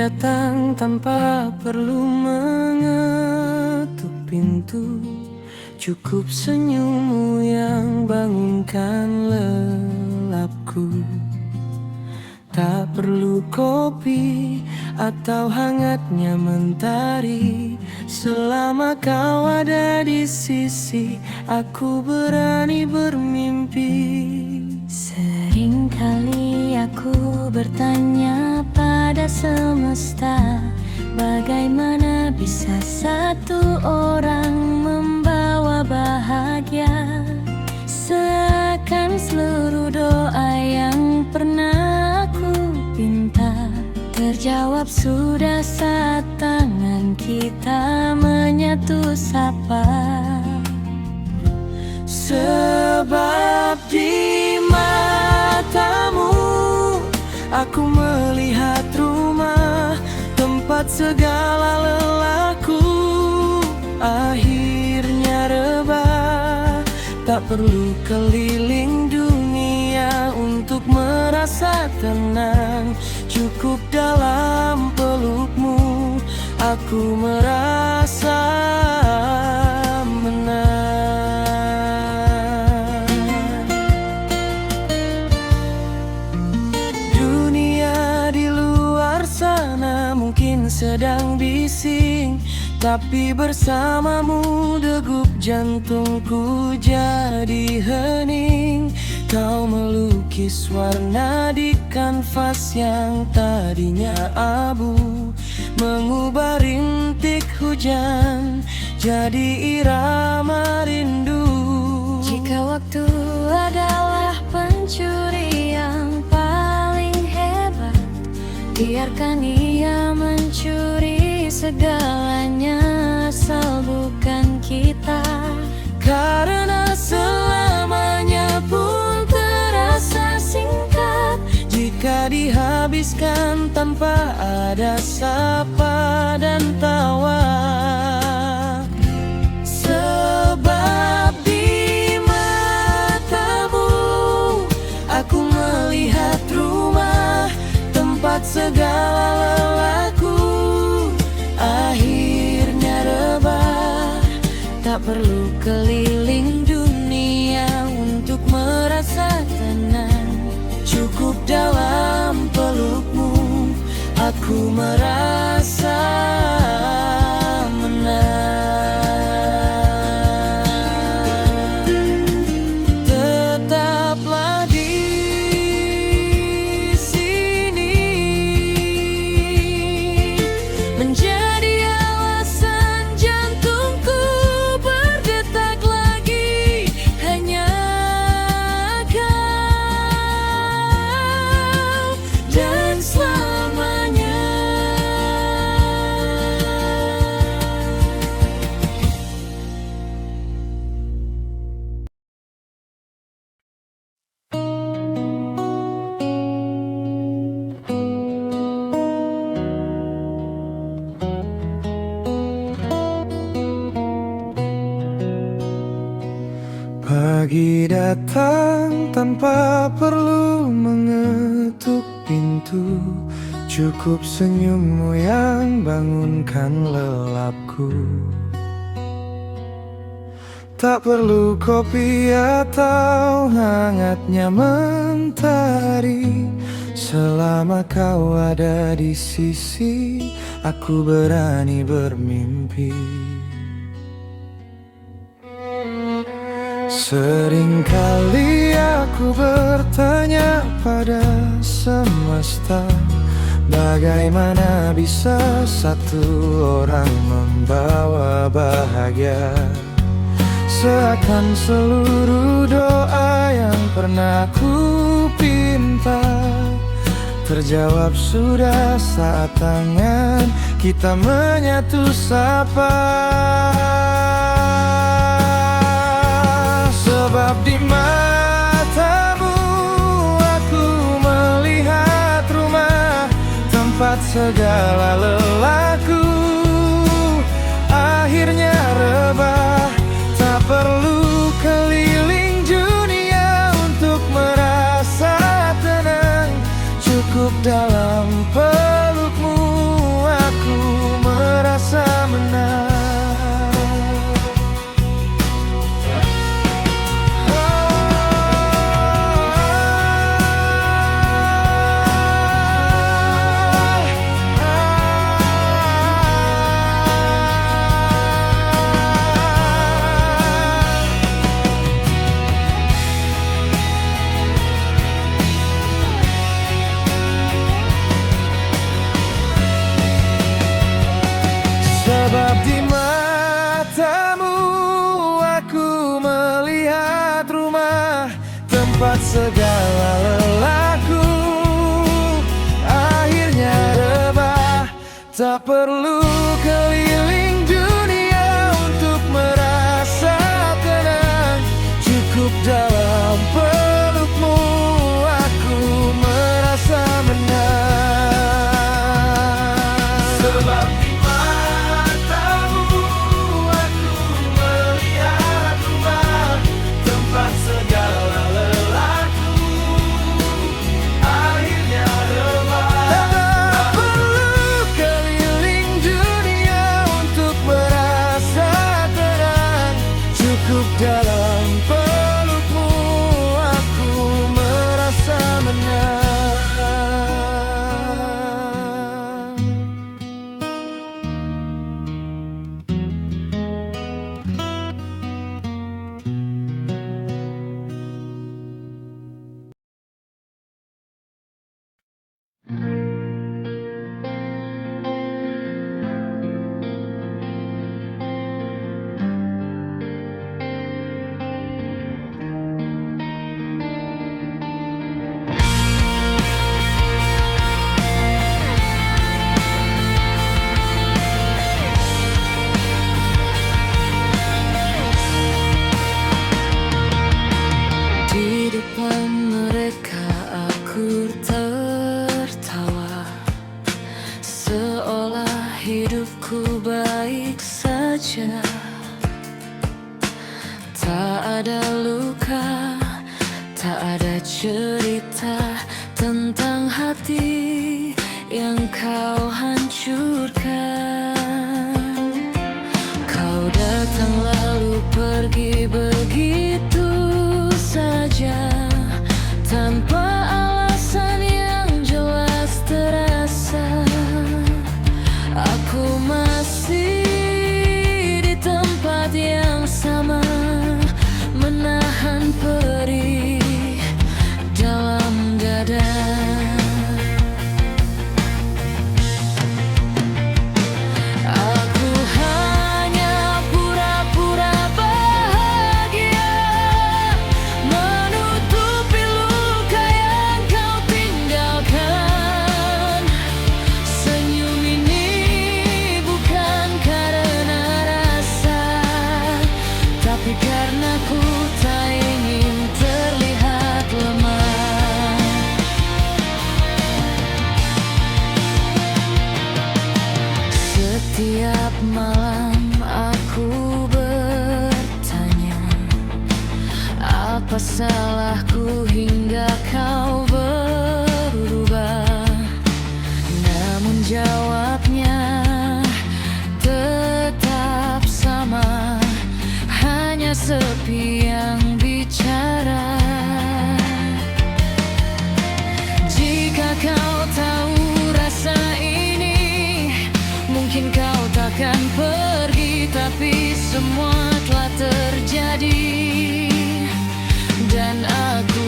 datang tanpa perlu mengetuk pintu. Cukup senyummu yang bangunkan lelapku. Tak perlu kopi atau hangatnya mentari. Selama kau ada di sisi, aku berani bermimpi. Seringkali aku bertanya pada semesta, bagaimana bisa satu orang membawa bahagia? Seakan seluruh doa yang pernah aku pinta terjawab sudah saat tangan kita menyatu sapa. Sebab di matamu aku melihat rumah, tempat segala lelahku akhirnya rebah. Tak perlu keliling dunia untuk merasa tenang. Cukup dalam pelukmu aku merasa menang. Dunia di luar sana mungkin sedang bising, tapi bersamamu degup jantungku jadi hening. Kau melukis warna di kanvas yang tadinya abu, mengubah rintik hujan jadi irama rindu. Jika waktu adalah pencuri yang paling hebat, biarkan ia mencuri segalanya asal bukan kita. Karena selamanya pun terasa singkat jika dihabiskan tanpa ada sapa dan tawa. Sebab di matamu aku melihat rumah, tempat segala lelahku akhirnya rebah. Tak perlu keliling dunia untuk merasa tenang. Cukup dalam pelukmu aku merasa menang. Tetaplah di sini menjadi alasan jantungku berdetak lagi. Hanya kau dan selamanya. Pagi datang tanpa perlu mengetuk pintu. Cukup senyummu yang bangunkan lelapku. Tak perlu kopi atau hangatnya mentari. Selama kau ada di sisi, aku berani bermimpi. Seringkali aku bertanya pada semesta, bagaimana bisa satu orang membawa bahagia? Seakan seluruh doa yang pernah ku pinta terjawab sudah saat tangan kita menyatu sapa. Sebab di matamu aku melihat rumah, tempat segala lelahku akhirnya rebah. Tak perlu keliling dunia untuk merasa tenang. Cukup dalam pelukmu tempat segala lelahku akhirnya rebah. Tak perlu keliling dunia untuk merasa tenang, cukup dalam pelukmu aku merasa menang. Sebab di matamu aku melihat rumah, tempat segala lelahku akhirnya rebah. Tak perlu keliling dunia untuk merasa tenang, cukup dalam pelukmu aku merasa menang. Di depan mereka aku tertawa, seolah hidupku baik saja. Tak ada luka, tak ada cerita tentang hati yang kau hancurkan. Kau datang lalu pergi begitu saja, tanpa alasan yang jelas terasa. Aku masih di tempat yang sama, menahan perih dalam dada. Aku hanya pura-pura bahagia, menutupi luka yang kau tinggalkan. Senyum ini bukan karena rasa, tapi karena ku tak ingin terlihat lemah. Setiap malam aku bertanya, apa salahku hingga kau berubah? Namun jawabnya tetap sama, hanya sepi yang bicara. Jika kau tahu rasa ini, mungkin kau takkan pergi, tapi semua telah terjadi dan aku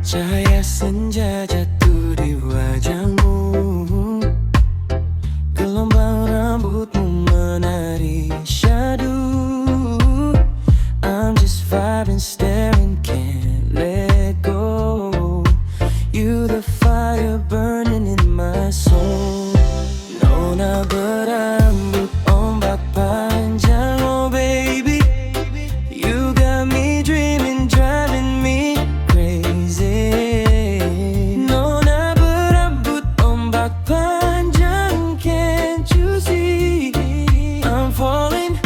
Cahaya senja jatuh di wajahmu, gelombang rambutmu menari syadu. I'm just vibing, staring, can't let go. You the fire burning in my soul. Nona berambut ombak panjang, oh baby, you got me dreaming, driving me crazy. Nona berambut ombak panjang, can't you see? I'm falling,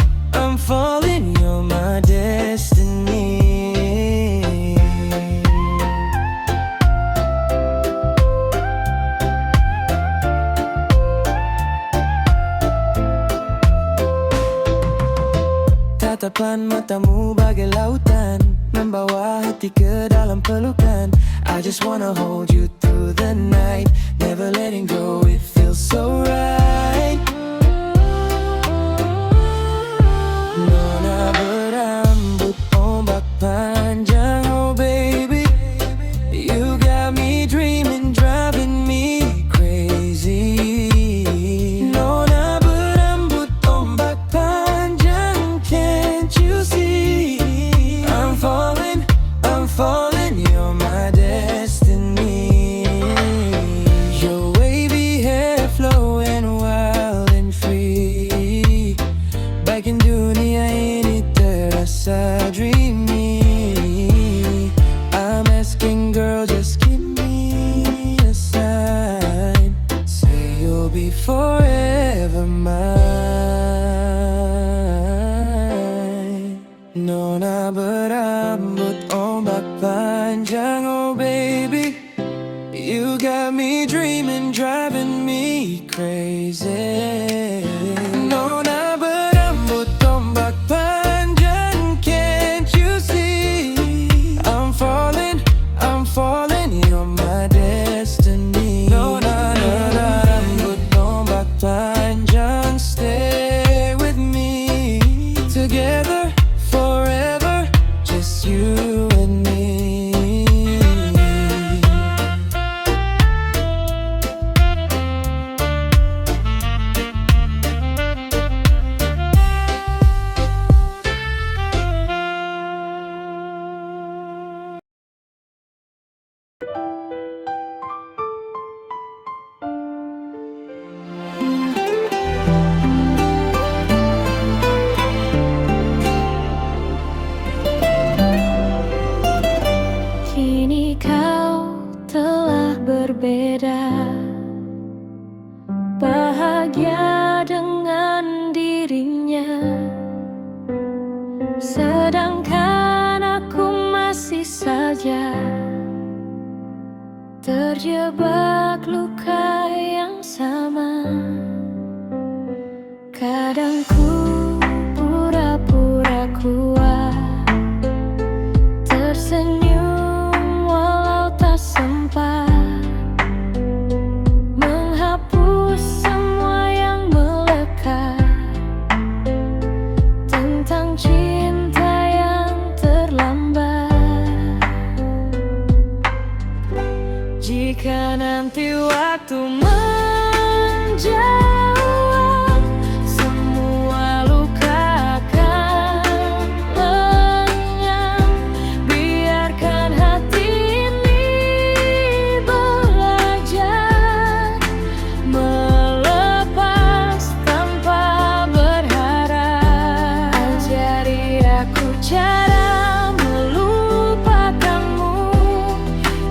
you're my destiny. Tatapan matamu bagai lautan, membawa hati ke dalam pelukan. I just wanna hold you through the night, never letting go, it feels so right. Nona berambut ombak panjang, oh baby, you got me dreaming, driving me crazy. Nona berambut ombak panjang, can't you see? I'm falling, you're my destiny. Your wavy hair flowing wild and free, bagian dunia ini terasa dreamy. I'm asking, girl, just give me a sign, say you'll be forever mine. Nona berambut ombak panjang, oh baby, you got me dreaming, driving me crazy. Nona berambut ombak panjang, can't you see? I'm falling, you're my destiny. Nona berambut ombak panjang, stay with me, together forever, just you and me. Kini kau telah berbeda, bahagia dengan dirinya, sedangkan aku masih saja terjebak luka yang sama. Kadang ku pura-pura kuat, tersenyum walau tak sempat menghapus semua yang melekat tentang cinta yang terlambat. Jika nanti waktu menjauh, semua luka akan lenyap. Biarkan hati ini belajar melepas tanpa berharap. Ajari aku cara melupakanmu,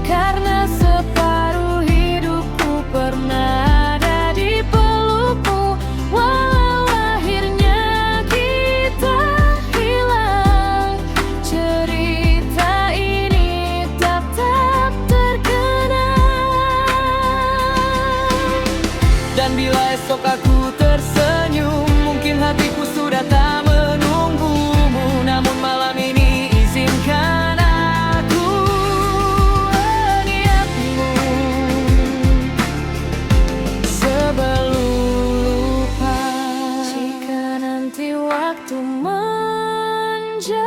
karena separuh hidupku pernah ada di pelukmu. Walau akhirnya kita hilang, cerita ini tetap terkenang. Dan bila esok aku tersenyum, mungkin hatiku sudah tak menunggumu. Namun malam ini izinkan aku niatmu sebelum lupa. Jika nanti waktu menjauh,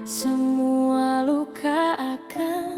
semua luka akan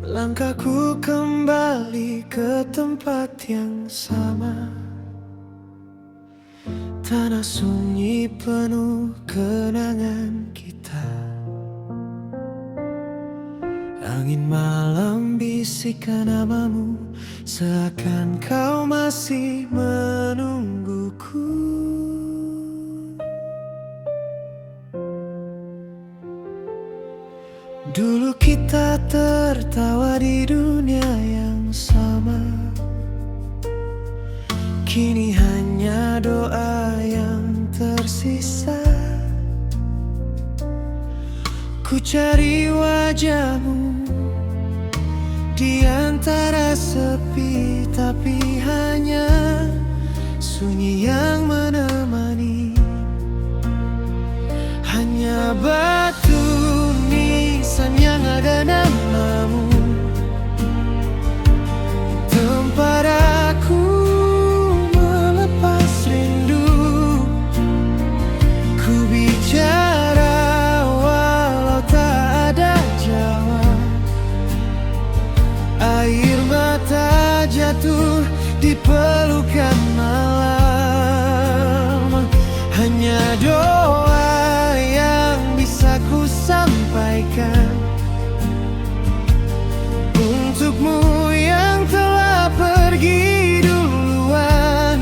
Langkahku kembali ke tempat yang sama. Tanah sunyi penuh kenangan kita. Angin malam bisikkan namamu, seakan kau masih menungguku. Dulu kita tertawa di dunia yang sama. Kini hanya doa yang tersisa. Ku cari wajahmu di antara sepi, tapi hanya sunyi yang menemani. Hanya batu nisan yang ada namamu, tempat aku melepas rindu. Ku bicara walau tak ada jawab. Air mata jatuh di pelukan malam. Hanya doa yang bisa ku sampaikan untukmu yang telah pergi duluan.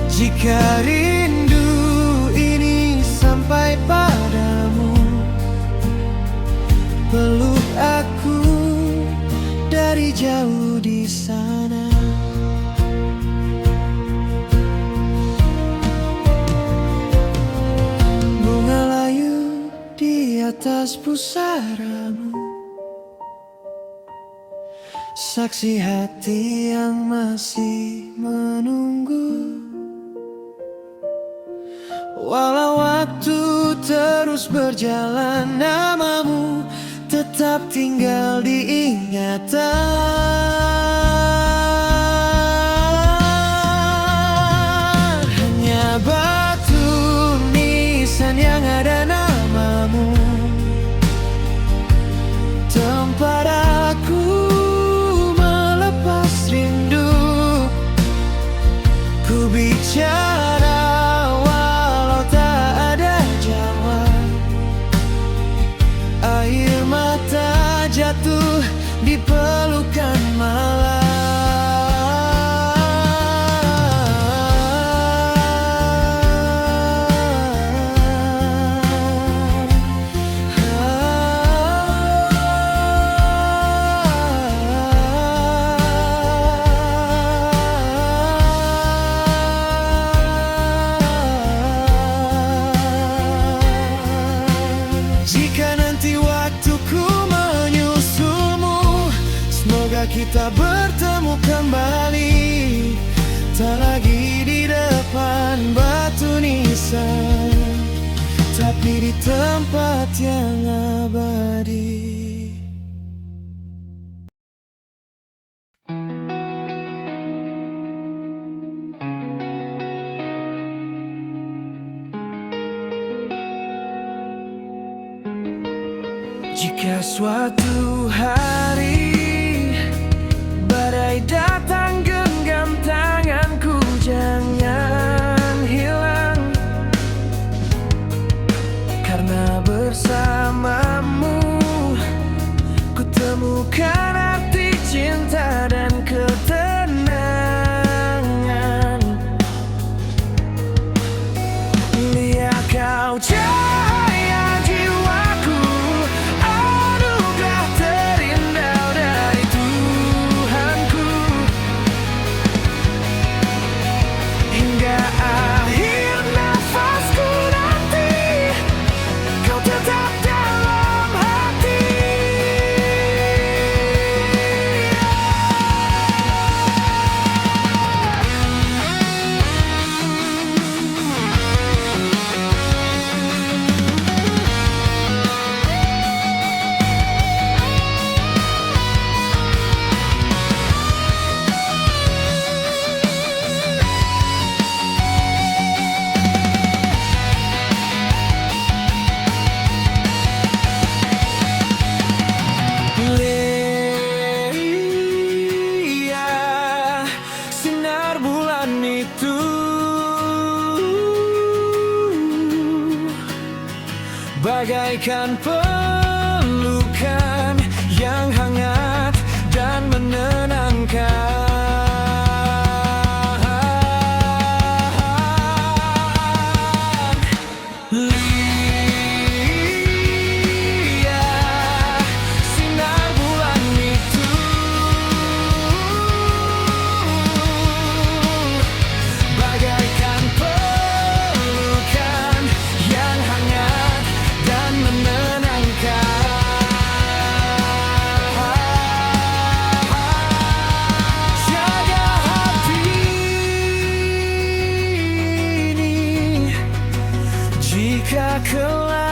Jika rindu ini sampai padamu, peluk aku dari jauh di sana. Bunga layu di atas pusaramu, saksi hati yang masih menunggu. Walau waktu terus berjalan, namamu tetap tinggal di ingatan. Hanya batu nisan yang ada namamu, tempat aku melepas rindu. Ku bicara walau tak ada jawab. Air mata jatuh di pelukan malam. Jika nanti waktuku menyusulmu, semoga kita bertemu kembali. Tak lagi di depan batu nisan, tapi di tempat yang abadi. Jika suatu hari badai datang, genggam tanganku, jangan hilang. Karena bersamamu ku temukan arti cinta dan ketenangan. Lihat kau cahaya jiwaku, anugerah terindah bagaikan pelukan yang hangat dan menenangkan. Lihat sinar bulan itu bagaikan pelukan yang hangat dan menenangkan. Jaga hati ini jika kelak